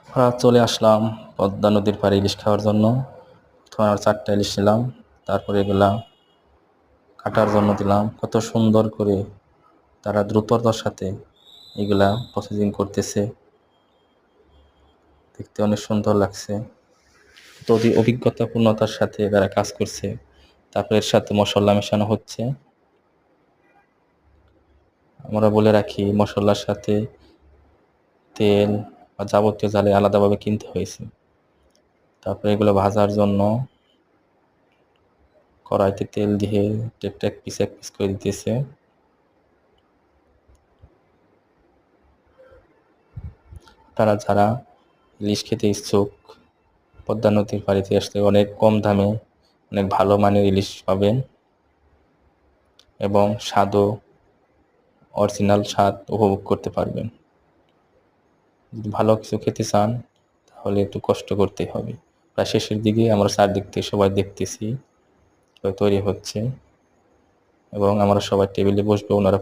আমরা চলে আসলাম পদ্মা নদীর পাড়ে ইলিশ খাওয়ার জন্য। প্রথমে আমরা 4টা ইলিশ নিলাম, তারপরে এগুলা কাটার জন্য দিলাম। কত সুন্দর করে তারা দ্রুততার সাথে এগুলা প্রসেসিং করতেছে, দেখতে অনেক সুন্দর লাগছে। তো অভিজ্ঞতাপূর্ণতার সাথে তারা কাজ করছে। তারপরে এর সাথে মশলা মেশানো হচ্ছে। আমরা বলে রাখি, মশলার সাথে তেল বা যাবতীয় জ্বালানি আলাদাভাবে কিনতে হয়েছে। তারপরে এগুলো ভাজার জন্য কড়াইতে তেল দিয়ে এক পিস করে দিতেছে। তারা যারা ইলিশ খেতে ইচ্ছুক, পদ্মা নদীর পাড়িতে আসলে অনেক কম দামে অনেক ভালো মানের ইলিশ পাবেন এবং অরিজিনাল স্বাদ উপভোগ করতে পারবেন। যদি ভালো কিছু খেতে চান তাহলে একটু কষ্ট করতে হবে। প্রায় শেষের দিকে আমরা চারদিক থেকে সবাই দেখতেছি তৈরি হচ্ছে এবং আমরা সবাই টেবিলে বসবো। ওনারা